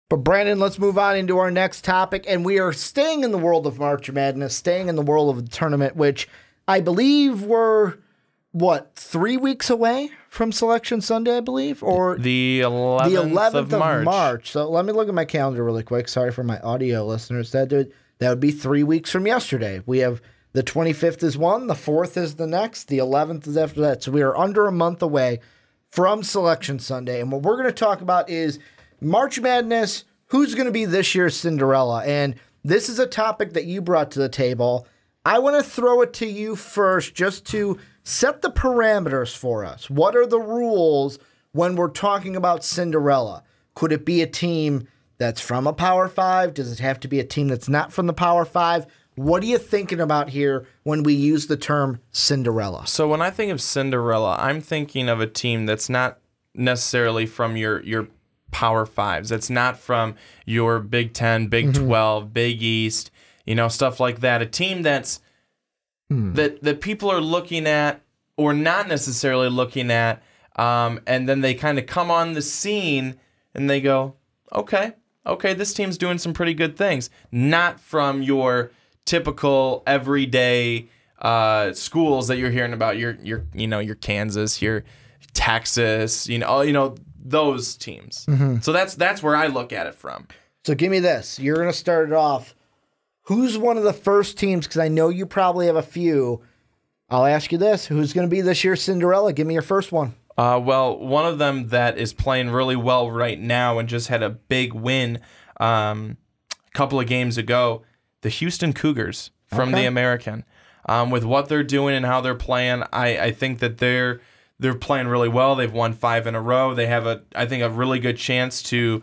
But Brandon, let's move on into our next topic, and we are staying in the world of March Madness, staying in the world of the tournament, which I believe we're, 3 weeks away from Selection Sunday, I believe? Or the 11th of March. So let me look at my calendar really quick. Sorry for my audio listeners. That would be 3 weeks from yesterday. We have the 25th is one, the 4th is the next, the 11th is after that. So we are under a month away from Selection Sunday. And what we're going to talk about is March Madness, who's going to be this year's Cinderella? And this is a topic that you brought to the table. I want to throw it to you first just to set the parameters for us. What are the rules when we're talking about Cinderella? Could it be a team that's from a Power 5? Does it have to be a team that's not from the Power 5? What are you thinking about here when we use the term Cinderella? So when I think of Cinderella, I'm thinking of a team that's not necessarily from your Power 5s. It's not from your Big 10, Big 12, Big East, stuff like that. A team that's that people are looking at or not necessarily looking at, and then they kind of come on the scene and they go, okay, this team's doing some pretty good things. Not from your typical everyday schools that you're hearing about, your Kansas, your Texas, those teams. So that's where I look at it from. So give me this. You're going to start it off. Who's one of the first teams? Because I know you probably have a few. I'll ask you this. Who's going to be this year's Cinderella? Give me your first one. Well, one of them that is playing really well right now and just had a big win a couple of games ago, the Houston Cougars from the American. With what they're doing and how they're playing, I think that they're playing really well. They've won 5 in a row. They have, I think, a really good chance to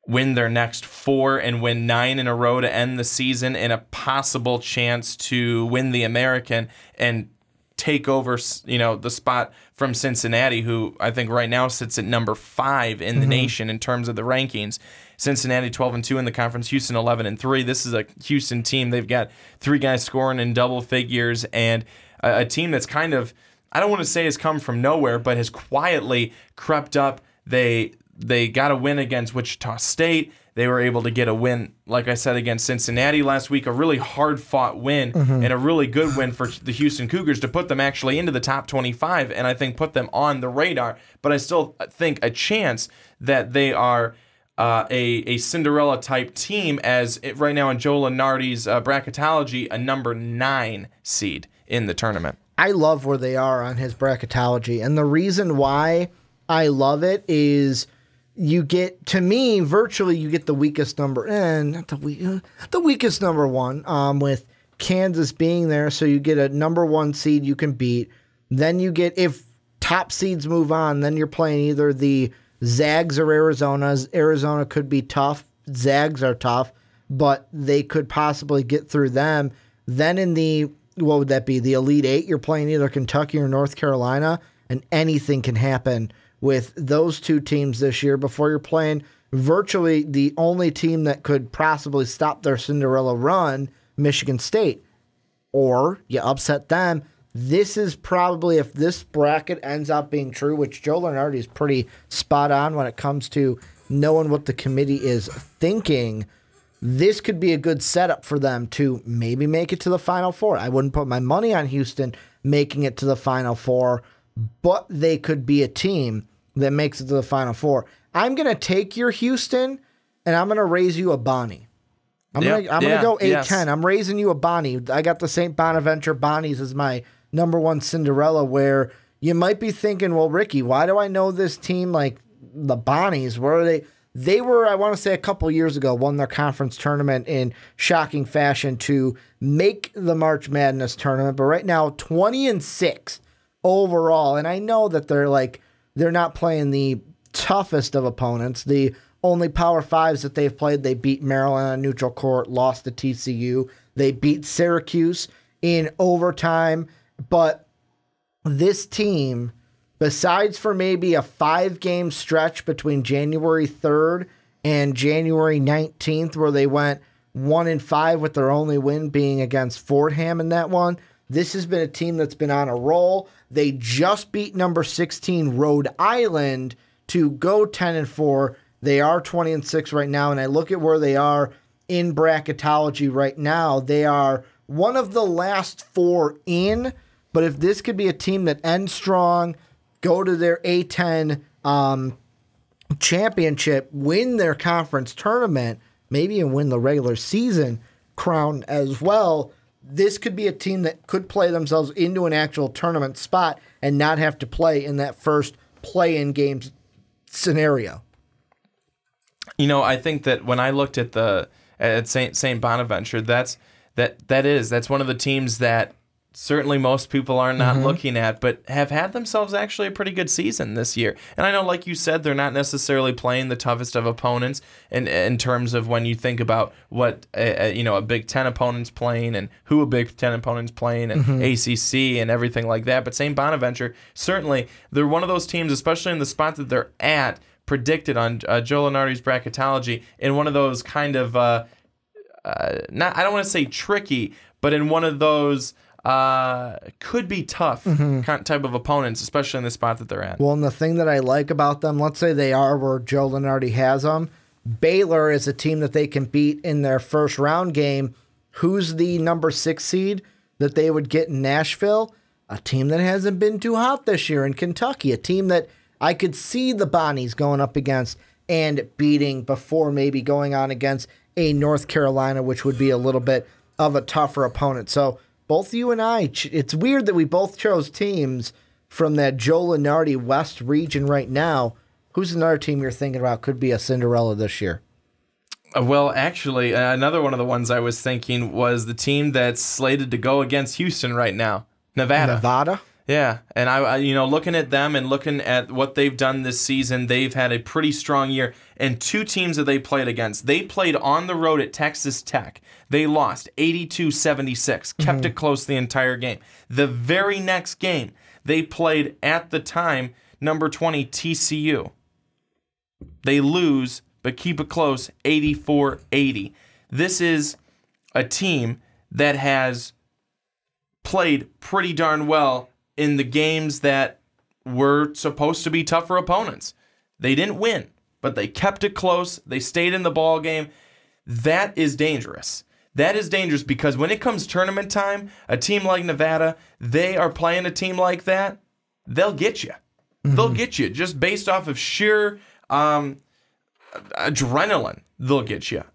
win their next 4 and win 9 in a row to end the season, and a possible chance to win the American and take over, the spot from Cincinnati, who I think right now sits at number 5 in the nation in terms of the rankings. Cincinnati 12-2 in the conference, Houston 11-3. This is a Houston team. They've got 3 guys scoring in double figures, and a team that's kind of, I don't want to say has come from nowhere, but has quietly crept up. They got a win against Wichita State. They were able to get a win, like I said, against Cincinnati last week, a really hard-fought win and a really good win for the Houston Cougars to put them actually into the top 25 and I think put them on the radar. But I still think a chance that they are a Cinderella-type team, as right now in Joe Lunardi's bracketology, a number 9 seed in the tournament. I love where they are on his bracketology, and the reason why I love it is you get, to me, virtually you get the weakest number, the weakest number 1, with Kansas being there, so you get a number 1 seed you can beat. Then you get, if top seeds move on, then you're playing either the Zags or Arizona's. Arizona could be tough. Zags are tough, but they could possibly get through them. Then in the, what would that be, the Elite 8, you're playing either Kentucky or North Carolina, and anything can happen with those 2 teams this year before you're playing virtually the only team that could possibly stop their Cinderella run, Michigan State. Or you upset them. This is probably, if this bracket ends up being true, which Joe Lunardi is pretty spot on when it comes to knowing what the committee is thinking, this could be a good setup for them to maybe make it to the Final Four. I wouldn't put my money on Houston making it to the Final Four, but they could be a team that makes it to the Final Four. I'm going to take your Houston, and I'm going to raise you a Bonnie. I'm going to go 8-10. Yes. I'm raising you a Bonnie. I got the St. Bonaventure Bonnies as my number 1 Cinderella, where you might be thinking, well, Ricky, why do I know this team like the Bonnies? Where are they? They were, I want to say a couple years ago, won their conference tournament in shocking fashion to make the March Madness tournament. But right now, 20-6 overall. And I know that they're not playing the toughest of opponents. The only Power 5s that they've played, they beat Maryland on neutral court, lost to TCU. They beat Syracuse in overtime. But this team, besides for maybe a 5-game stretch between January 3rd and January 19th, where they went 1-5 with their only win being against Fordham in that one, this has been a team that's been on a roll. They just beat number 16 Rhode Island to go 10-4 They are 20-6 right now, and I look at where they are in bracketology right now. They are one of the last 4 in, but if this could be a team that ends strong, go to their A10 championship, win their conference tournament, maybe even win the regular season crown as well, this could be a team that could play themselves into an actual tournament spot and not have to play in that first play-in games scenario. You know, I think that when I looked at St. Bonaventure, that's one of the teams that certainly most people are not looking at, but have had themselves actually a pretty good season this year. And I know, like you said, they're not necessarily playing the toughest of opponents in terms of when you think about what a Big Ten opponent's playing and who a Big Ten opponent's playing and ACC and everything like that. But St. Bonaventure, certainly, they're one of those teams, especially in the spot that they're at, predicted on Joe Lunardi's bracketology, in one of those kind of I don't want to say tricky, but in one of those could be tough type of opponents, especially in the spot that they're at. Well, and the thing that I like about them, let's say they are where Joe Lunardi has them, Baylor is a team that they can beat in their first round game. Who's the number 6 seed that they would get in Nashville? A team that hasn't been too hot this year in Kentucky, a team that I could see the Bonnies going up against and beating before maybe going on against a North Carolina, which would be a little bit of a tougher opponent. So both you and I, it's weird that we both chose teams from that Joe Lunardi West region right now. Who's another team you're thinking about could be a Cinderella this year? Well, actually, another one of the ones I was thinking was the team that's slated to go against Houston right now, Nevada. Nevada? Yeah, and I looking at them and looking at what they've done this season, they've had a pretty strong year. And 2 teams that they played against, they played on the road at Texas Tech. They lost 82-76, kept it close the entire game. The very next game, they played at the time number 20 TCU. They lose, but keep it close, 84-80. This is a team that has played pretty darn well in the games that were supposed to be tougher opponents. They didn't win, but they kept it close. They stayed in the ball game. That is dangerous. That is dangerous because when it comes tournament time, a team like Nevada, they are playing a team like that, they'll get you. They'll get you just based off of sheer adrenaline. They'll get you.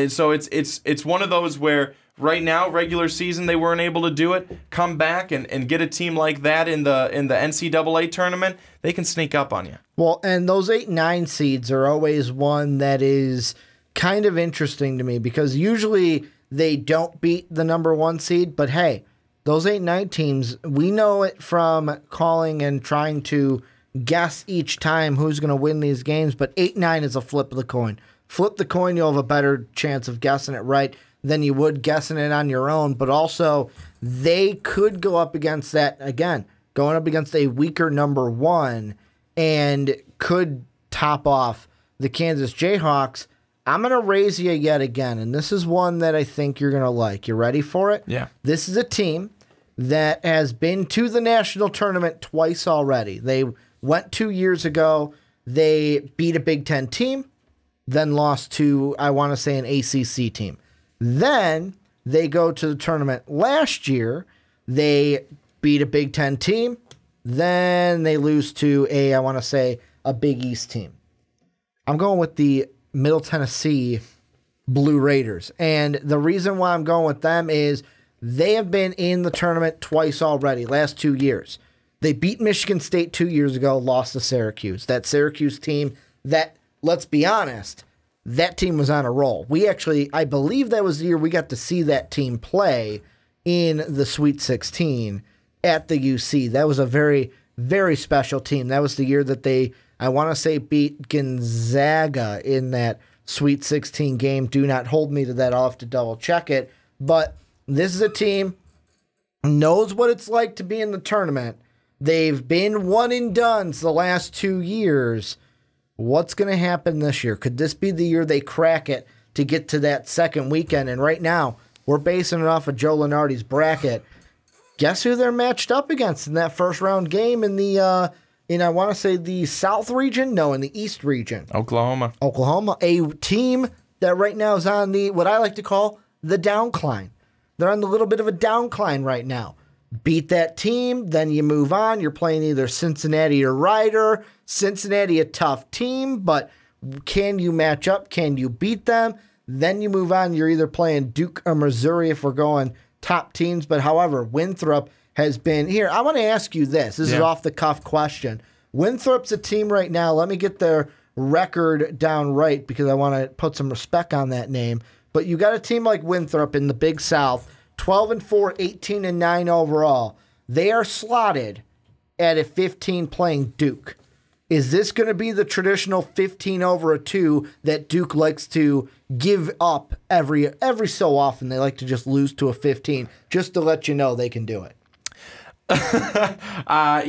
So it's one of those where right now, regular season, they weren't able to do it. Come back and get a team like that in the NCAA tournament, they can sneak up on you. Well, and those 8-9 seeds are always one that is kind of interesting to me because usually they don't beat the number 1 seed. But hey, those 8-9 teams, we know it from calling and trying to guess each time who's going to win these games. But 8-9 is a flip of the coin. Flip the coin, you'll have a better chance of guessing it right than you would guessing it on your own. But also, they could go up against that, again, going up against a weaker number 1 and could top off the Kansas Jayhawks. I'm going to raise you yet again, and this is one that I think you're going to like. You ready for it? Yeah. This is a team that has been to the national tournament twice already. They went 2 years ago. They beat a Big Ten team, then lost to, I want to say, an ACC team. Then they go to the tournament last year. They beat a Big Ten team. Then they lose to a Big East team. I'm going with the Middle Tennessee Blue Raiders. And the reason why I'm going with them is they have been in the tournament twice already, last 2 years. They beat Michigan State 2 years ago, lost to Syracuse. That Syracuse team that, let's be honest, that team was on a roll. We actually, I believe that was the year we got to see that team play in the Sweet 16 at the UC. That was a very, very special team. That was the year that they, I want to say, beat Gonzaga in that Sweet 16 game. Do not hold me to that. I'll have to double check it. But this is a team knows what it's like to be in the tournament. They've been one and done the last 2 years. What's going to happen this year? Could this be the year they crack it to get to that second weekend? And right now, we're basing it off of Joe Lunardi's bracket. Guess who they're matched up against in that first round game in the in, I want to say, the South region? No, in the East region. Oklahoma. Oklahoma, a team that right now is on the, what I like to call, the downcline. They're on the little bit of a downcline right now. Beat that team, then you move on. You're playing either Cincinnati or Ryder. Cincinnati, a tough team, but can you match up? Can you beat them? Then you move on. You're either playing Duke or Missouri if we're going top teams. But however, Winthrop has been here. I want to ask you this. This is off the cuff question. Winthrop's a team right now. Let me get their record down right because I want to put some respect on that name. But you got a team like Winthrop in the Big South, 12-4, 18-9 overall. They are slotted at a 15 playing Duke. Is this going to be the traditional 15 over a 2 that Duke likes to give up every so often? They like to just lose to a 15 just to let you know they can do it. I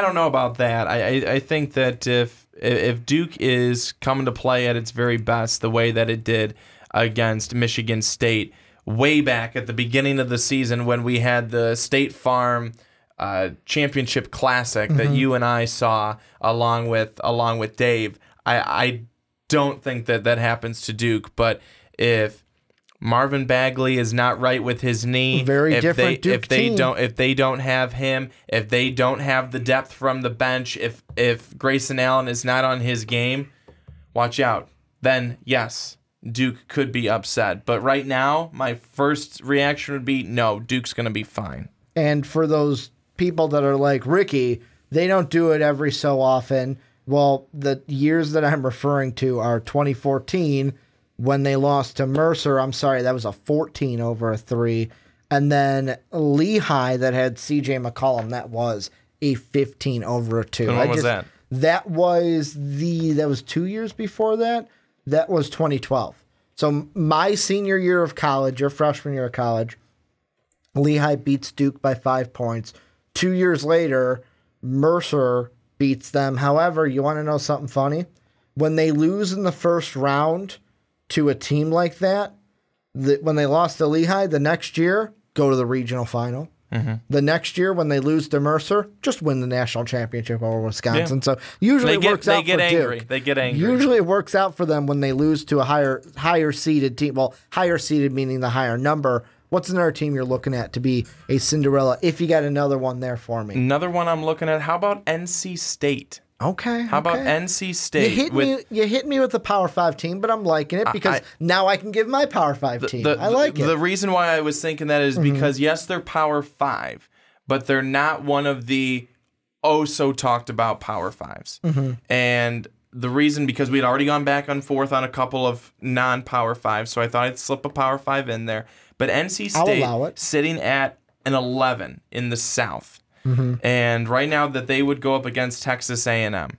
don't know about that. I think that if Duke is coming to play at its very best the way that it did against Michigan State way back at the beginning of the season when we had the State Farm Championship Classic that you and I saw along with Dave, I don't think that happens to Duke. But if Marvin Bagley is not right with his knee, if they don't have him, if they don't have the depth from the bench, if Grayson Allen is not on his game, watch out. Then yes, Duke could be upset. But right now, my first reaction would be no, Duke's going to be fine. And for those people that are like Ricky, they don't do it every so often. Well, the years that I'm referring to are 2014 when they lost to Mercer. I'm sorry, that was a 14 over a 3. And then Lehigh that had C.J. McCollum, that was a 15 over a 2. And when was that? That was 2 years before that. That was 2012. So my senior year of college, your freshman year of college, Lehigh beats Duke by 5 points. 2 years later, Mercer beats them. However, you want to know something funny? When they lose in the first round to a team like that, when they lost to Lehigh, the next year, go to the regional final. The next year, when they lose to Mercer, just win the national championship over Wisconsin. So usually it works out for Duke. They get angry. Usually it works out for them when they lose to a higher seeded team. Well, higher seeded meaning the higher number. What's another team you're looking at to be a Cinderella? If you got another one there for me. Another one I'm looking at. How about NC State? Okay. How about NC State? You hit me with the Power 5 team, but I'm liking it because now I can give my Power 5 team. I like it. The reason why I was thinking that is because, yes, they're Power 5, but they're not one of the so-talked-about Power 5s. And the reason, because we'd already gone back and forth on a couple of non-Power 5s, so I thought I'd slip a Power 5 in there. But NC State sitting at an 11 in the South. And right now that they would go up against Texas A&M,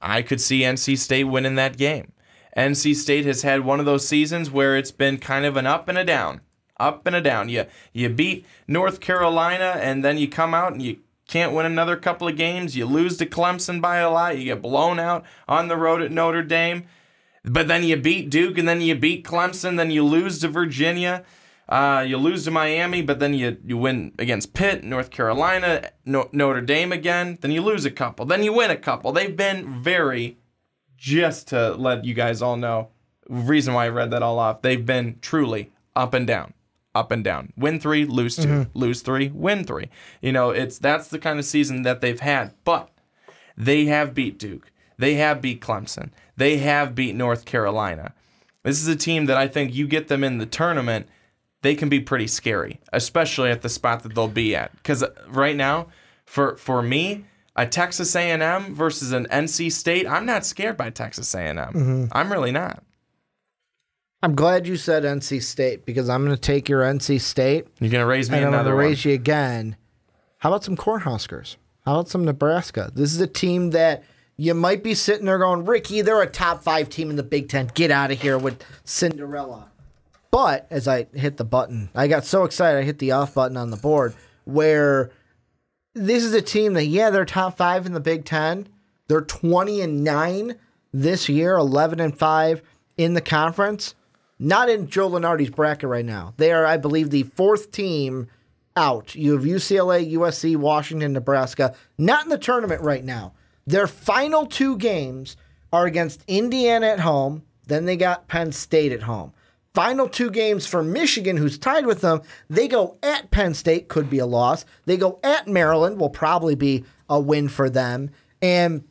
I could see NC State winning that game. NC State has had one of those seasons where it's been kind of an up and a down. Up and a down. You beat North Carolina, and then you come out and you can't win another couple of games. You lose to Clemson by a lot. You get blown out on the road at Notre Dame. But then you beat Duke, and then you beat Clemson, then you lose to Virginia. You lose to Miami, but then you win against Pitt, North Carolina, Notre Dame again. Then you lose a couple. Then you win a couple. They've been just to let you guys all know, reason why I read that all off, they've been truly up and down. Up and down. Win 3, lose 2. Lose 3, win 3. That's the kind of season that they've had. But they have beat Duke. They have beat Clemson. They have beat North Carolina. This is a team that I think you get them in the tournament, they can be pretty scary, especially at the spot that they'll be at. Because right now, for me, a Texas A&M versus an NC State, I'm not scared by Texas A&M. I'm really not. I'm glad you said NC State because I'm going to take your NC State. You're going to raise me another one. I'm going to raise you again. How about some Cornhuskers? How about some Nebraska? This is a team that you might be sitting there going, Ricky, they're a top 5 team in the Big Ten. Get out of here with Cinderella. But as I hit the button, I got so excited I hit the off button on the board where this is a team that, they're top 5 in the Big Ten. They're 20-9 this year, 11-5 in the conference. Not in Joe Lunardi's bracket right now. They are, I believe, the 4th team out. You have UCLA, USC, Washington, Nebraska, not in the tournament right now. Their final 2 games are against Indiana at home, then they got Penn State at home. Final 2 games for Michigan, who's tied with them, they go at Penn State, could be a loss. They go at Maryland, will probably be a win for them. And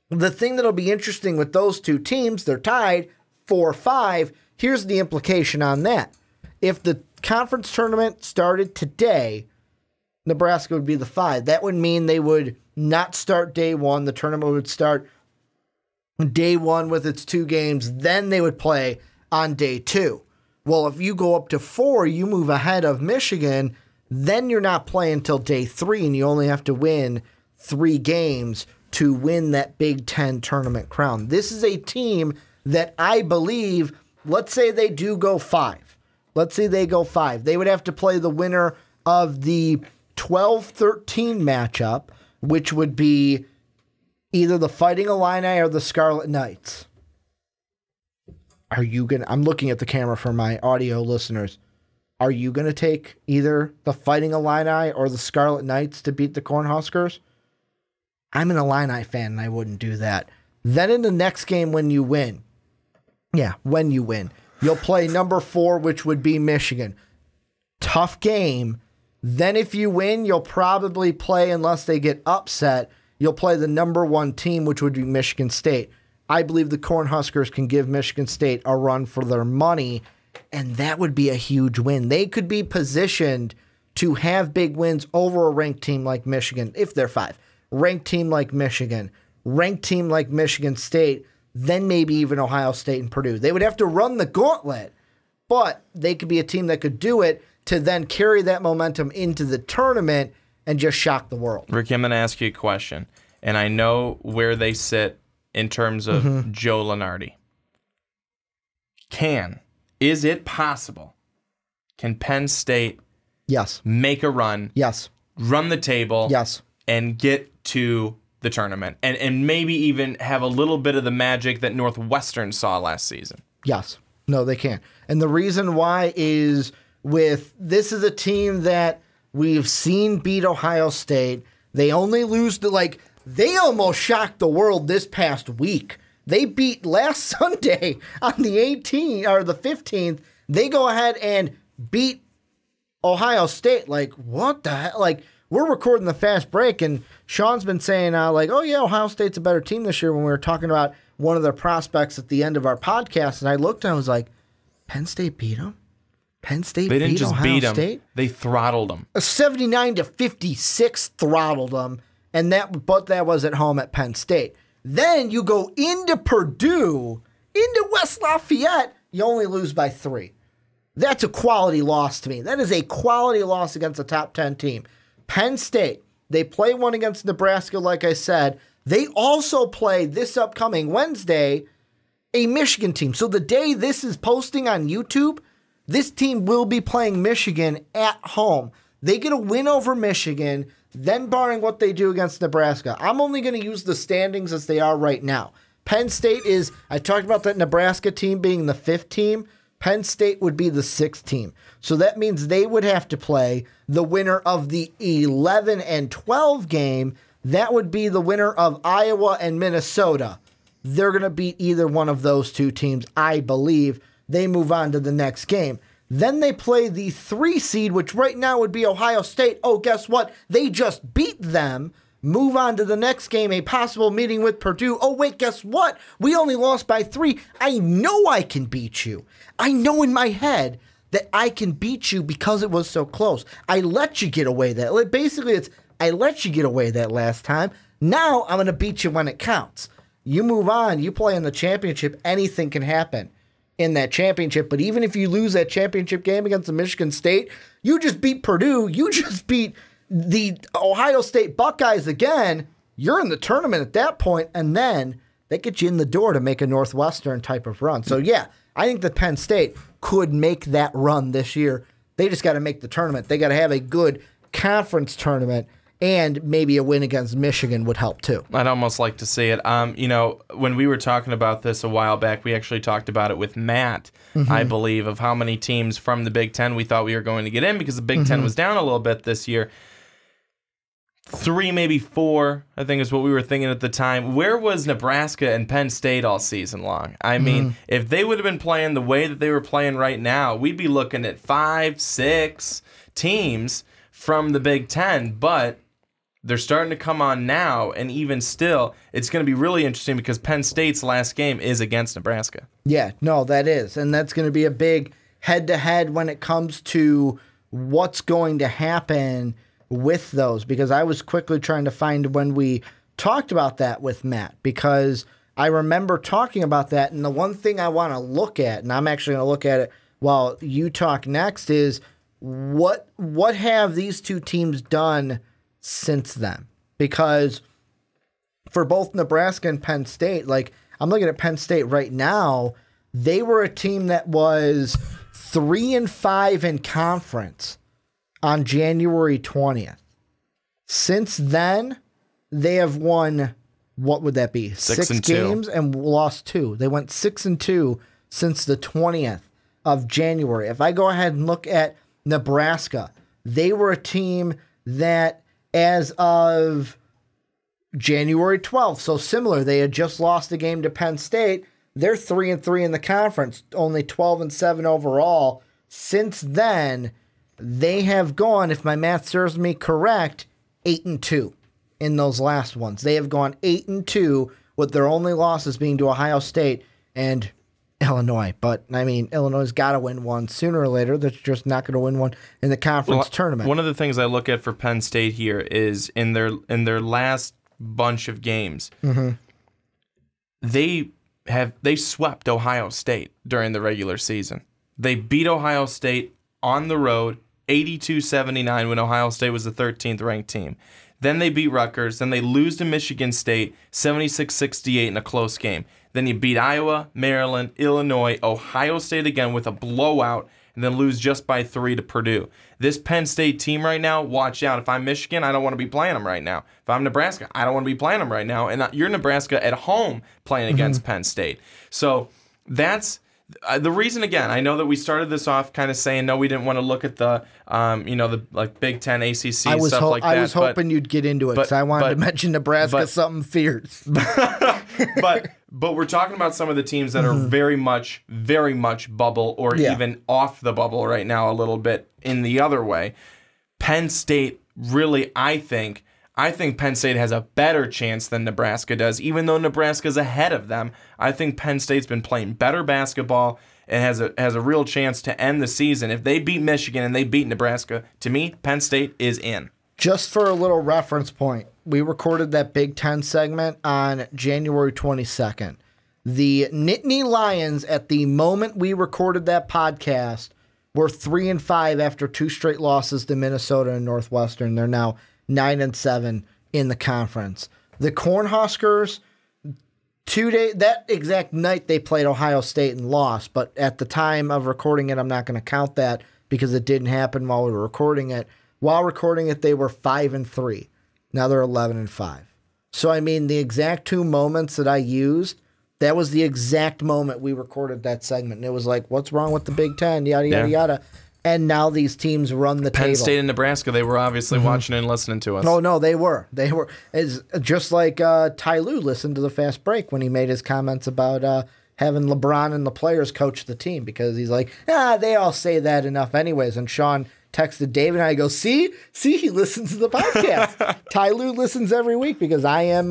the thing that'll be interesting with those 2 teams, they're tied 4-5. Here's the implication on that. If the conference tournament started today, Nebraska would be the 5. That would mean they would not start day 1. The tournament would start day 1 with its 2 games. Then they would play on day 2. Well, if you go up to 4, you move ahead of Michigan, then you're not playing until day 3, and you only have to win 3 games to win that Big Ten tournament crown. This is a team that I believe, let's say they do go 5. Let's say they go 5. They would have to play the winner of the 12-13 matchup, which would be either the Fighting Illini or the Scarlet Knights. Are you going to... I'm looking at the camera for my audio listeners. Are you going to take either the Fighting Illini or the Scarlet Knights to beat the Cornhuskers? I'm an Illini fan, and I wouldn't do that. Then in the next game when you win, you'll play number 4, which would be Michigan. Tough game. Then if you win, you'll probably play, unless they get upset, you'll play the number 1 team, which would be Michigan State. I believe the Cornhuskers can give Michigan State a run for their money, and that would be a huge win. They could be positioned to have big wins over a ranked team like Michigan, if they're 5. Ranked team like Michigan, ranked team like Michigan State, then maybe even Ohio State and Purdue. They would have to run the gauntlet, but they could be a team that could do it to then carry that momentum into the tournament and just shock the world. Ricky, I'm going to ask you a question, and I know where they sit in terms of Joe Lunardi. Is it possible? Can Penn State make a run? Yes. Run the table? Yes. And get to the tournament and maybe even have a little bit of the magic that Northwestern saw last season? Yes. No, they can't. And the reason why is this is a team that we've seen beat Ohio State. They only lose to they almost shocked the world this past week. They beat last Sunday on the 18th or the 15th. They go ahead and beat Ohio State. What the hell? We're recording the fast break, and Sean's been saying, oh, yeah, Ohio State's a better team this year when we were talking about one of their prospects at the end of our podcast. And I looked and I was like, Penn State beat them? Penn State beat Ohio State? They didn't just beat them. They throttled them. 79-56 throttled them, but that was at home at Penn State. Then you go into Purdue, into West Lafayette, you only lose by 3. That's a quality loss to me. That is a quality loss against a top 10 team. Penn State, they play one against Nebraska, like I said. They also play this upcoming Wednesday a Michigan team. So the day this is posting on YouTube, this team will be playing Michigan at home. They get a win over Michigan, then barring what they do against Nebraska. I'm only going to use the standings as they are right now. Penn State I talked about that Nebraska team being the 5th team. Penn State would be the 6th team. So that means they would have to play the winner of the 11 and 12 game. That would be the winner of Iowa and Minnesota. They're going to beat either one of those 2 teams, I believe. They move on to the next game. Then they play the 3 seed, which right now would be Ohio State. Oh, guess what? They just beat them. Move on to the next game, a possible meeting with Purdue. Oh, wait, guess what? We only lost by 3. I know I can beat you. I know in my head that I can beat you because it was so close. I let you get away that. Basically, I let you get away that last time. Now I'm going to beat you when it counts. You move on. You play in the championship. Anything can happen in that championship. But even if you lose that championship game against the Michigan State, you just beat Purdue. You just beat the Ohio State Buckeyes again. You're in the tournament at that point, and then they get you in the door to make a Northwestern type of run. So, yeah, I think that Penn State could make that run this year. They just got to make the tournament. They got to have a good conference tournament And maybe a win against Michigan would help too. I'd almost like to see it. When we were talking about this a while back, we actually talked about it with Matt, I believe, of how many teams from the Big Ten we thought we were going to get in because the Big Ten was down a little bit this year. 3, maybe 4, I think is what we were thinking at the time. Where was Nebraska and Penn State all season long? I mean, if they would have been playing the way that they were playing right now, we'd be looking at 5, 6 teams from the Big Ten, but they're starting to come on now, and even still, it's going to be really interesting because Penn State's last game is against Nebraska. Yeah, no, that is. And that's going to be a big head-to-head when it comes to what's going to happen with those, because I was quickly trying to find when we talked about that with Matt, because I remember talking about that, and the one thing I want to look at, and I'm actually going to look at it while you talk next, is what have these two teams done since then? Because for both Nebraska and Penn State, like I'm looking at Penn State right now, they were a team that was 3-5 in conference on January 20th. Since then, they have won, what would that be? 6 games and lost 2. They went 6-2 since the 20th of January. If I go ahead and look at Nebraska, they were a team that as of January 12th, so similar, they had just lost a game to Penn State. They're 3-3 in the conference, only 12-7 overall. Since then, they have gone, if my math serves me correct, 8-2 in those last ones. They have gone 8-2 with their only losses being to Ohio State and Illinois. But, I mean, Illinois' got to win one sooner or later. They're just not going to win one in the conference tournament. One of the things I look at for Penn State here is in their last bunch of games, they swept Ohio State during the regular season. They beat Ohio State on the road 82-79 when Ohio State was the 13th ranked team. Then they beat Rutgers. Then they lose to Michigan State 76-68 in a close game. Then you beat Iowa, Maryland, Illinois, Ohio State again with a blowout, and then lose just by 3 to Purdue. This Penn State team right now, watch out. If I'm Michigan, I don't want to be playing them right now. If I'm Nebraska, I don't want to be playing them right now. And you're Nebraska at home playing against Penn State. So that's the reason. Again, I know that we started this off kind of saying no, we didn't want to look at the the like Big Ten, ACC stuff like that. I was hoping you'd get into it because I wanted to mention Nebraska something fierce. But we're talking about some of the teams that are very much bubble or even off the bubble right now a little bit in the other way. Penn State really, I think Penn State has a better chance than Nebraska does, even though Nebraska's ahead of them. I think Penn State's been playing better basketball and has a real chance to end the season. If they beat Michigan and they beat Nebraska, to me, Penn State is in. Just for a little reference point, we recorded that Big Ten segment on January 22nd. The Nittany Lions, at the moment we recorded that podcast, were 3-5 after 2 straight losses to Minnesota and Northwestern. They're now 9-7 in the conference. The Cornhuskers, that exact night they played Ohio State and lost, but at the time of recording it, I'm not going to count that because it didn't happen while we were recording it. While recording it, they were 5-3. Now they're 11-5. So, I mean, the exact 2 moments that I used, that was the exact moment we recorded that segment. And it was like, what's wrong with the Big Ten? Yada, yada, yada. And now these teams run the table. Penn State and Nebraska, they were obviously watching and listening to us. Oh, no, they were. They were. It's just like Ty Lue listened to the Fast Break when he made his comments about having LeBron and the players coach the team, because he's like, they all say that enough anyways. And Sean texted David and I go, see, he listens to the podcast. Ty Lue listens every week because I am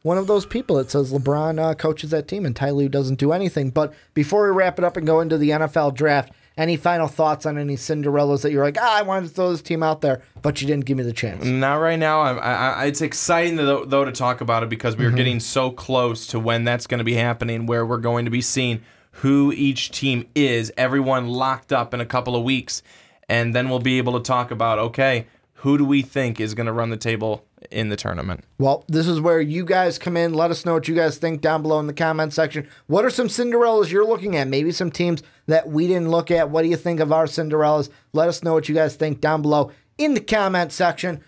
one of those people that says LeBron coaches that team and Ty Lue doesn't do anything. But before we wrap it up and go into the NFL draft, any final thoughts on any Cinderellas that you're like, I wanted to throw this team out there, but you didn't give me the chance? Not right now. It's exciting, though, to talk about it because we are getting so close to when that's going to be happening, where we're going to be seeing who each team is, everyone locked up in a couple of weeks. And then we'll be able to talk about, okay, who do we think is going to run the table in the tournament? Well, this is where you guys come in. Let us know what you guys think down below in the comment section. What are some Cinderellas you're looking at? Maybe some teams that we didn't look at. What do you think of our Cinderellas? Let us know what you guys think down below in the comment section.